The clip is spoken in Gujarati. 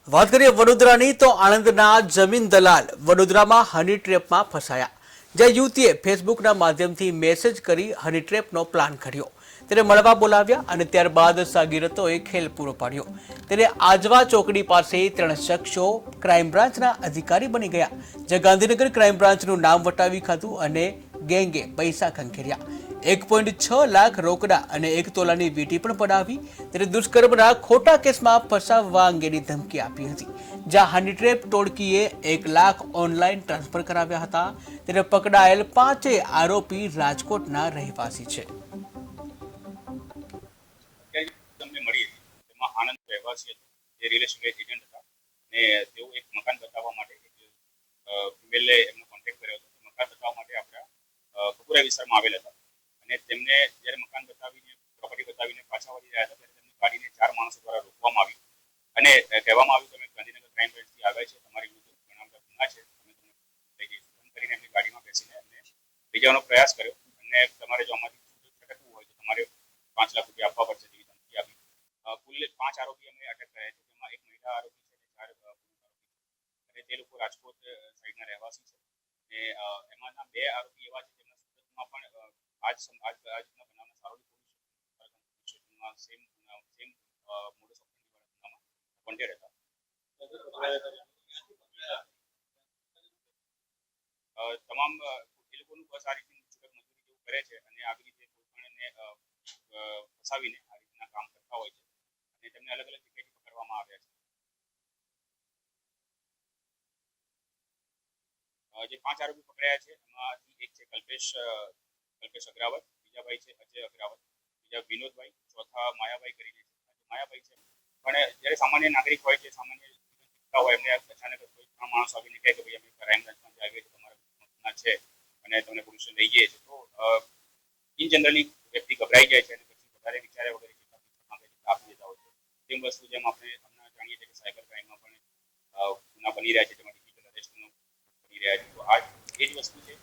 વાત કરીએ વડોદરાની તો આણંદના જમીન દલાલ વડોદરામાં હની ટ્રેપમાં ફસાયા, જ્યાં યુવતીએ ફેસબુકના માધ્યમથી મેસેજ કરી હની ટ્રેપનો પ્લાન કર્યો. તેને મળવા બોલાવ્યા અને ત્યારબાદ સાગીરતોએ ખેલ પૂરો પાડ્યો. તેને આજવા ચોકડી પાસે 3 શખ્સો ક્રાઇમ બ્રાન્ચના અધિકારી બની ગયા, જે ગાંધીનગર ક્રાઇમ બ્રાન્ચનું નામ વટાવી ખાધું અને ગેંગે પૈસા ખંખેર્યા. 1.6 લાખ રોકડા અને 1 તોલાની વીંટી પણ પડાવી. તેને દુષ્કર્મના ખોટા કેસમાં ફસાવવા અંગેની ધમકી આપી હતી, જ્યાં હની ટ્રેપ ટોળકીએ 1 લાખ ઓનલાઈન ટ્રાન્સફર કરાવ્યા હતા. તેને પકડાયેલ 5 આરોપી રાજકોટના રહેવાસી છે. તમને મળી હતી તેમાં આનંદ રહેવાસી હતો, જે રિયલ એસ્ટેટ એજન્ટ હતા અને તેઓ એક મકાન બતાવવા માટે ફિમેલને એમનો કોન્ટેક્ટ કર્યો હતો. મકાન બતાવવા માટે આપણા કપુરા વિસ્તારમાં આવેલા હતા અને તેમને જ્યારે મકાન બતાવીને પ્રોપર્ટી બતાવીને પાછા વળી રહ્યા હતા ત્યારે તેમની ગાડીને 4 માણસો દ્વારા રોકવામાં આવી અને કહેવામાં આવ્યું તમે ગાંધીનગર ક્રાઇમ બ્રાન્ચથી આવ્યા છે, તમારી વિરુદ્ધ ઘણા બધા ગુના છે, અમે તમને લઈ જઈશું. એમ કરીને એમની ગાડીમાં બેસીને એમને લઈ જવાનો પ્રયાસ કર્યો અને તમારે જો આમાંથી છટકવું હોય તો તમારે 5 લાખ રૂપિયા આપવા પડશે તેવી ધમકી આપી. કુલ 5 આરોપી અમે અટક કર્યા છે, જેમાં એક મહિલા આરોપી છે અને 4 પુરુષ આરોપી છે અને તે લોકો રાજકોટ સાઈડના રહેવાસી છે. અને એમાંના 2 આરોપી એવા છે જેમના સુરતમાં પણ આજના બનાવના સારોલી પોલીસ સ્ટેશનમાં સેમ મોડસ ઓપરેન્ડી વાળા ગુનામાં વોન્ટેડ હતા. તમામ એ લોકોનું બસ આ રીતે છૂટક મજૂરી જેવું કરે છે અને આવી રીતે કોઈ પણને ફસાવીને આ રીતના કામ કરતા હોય છે અને તેમને અલગ અલગ જગ્યાએથી પકડવામાં આવ્યા છે. જે 5 આરોપી પકડાયા છે એમાંથી એક છે કલ્પેશ અગ્રાવત, બીજા ભાઈ છે અજય અગ્રાવત, બીજા વિનોદભાઈ, ચોથા માયાભાઈ કરીને છે. માયાભાઈ છે પણ જ્યારે સામાન્ય નાગરિક હોય છે, સામાન્ય હોય એમને અચાનક કોઈ 3 માણસ આવીને કહે કે ભાઈ અમે ક્રાઇમ બ્રાન્ચમાંથી આવીએ છીએ, તમારા છે અને તમને પોલીસ લઈ જઈએ છીએ, તો ઇન જનરલી વ્યક્તિ ગભરાઈ જાય છે અને પછી વધારે વિચારે વગર આપી દેતા હોય છે. તેમ વસ્તુ જેમ આપણે હમણાં જાણીએ છીએ કે સાયબર ક્રાઇમમાં પણ ગુના બની રહ્યા છે, જેમાં ડિજિટલ અરેસ્ટનો બની રહ્યા છે, તો આ એ જ વસ્તુ છે.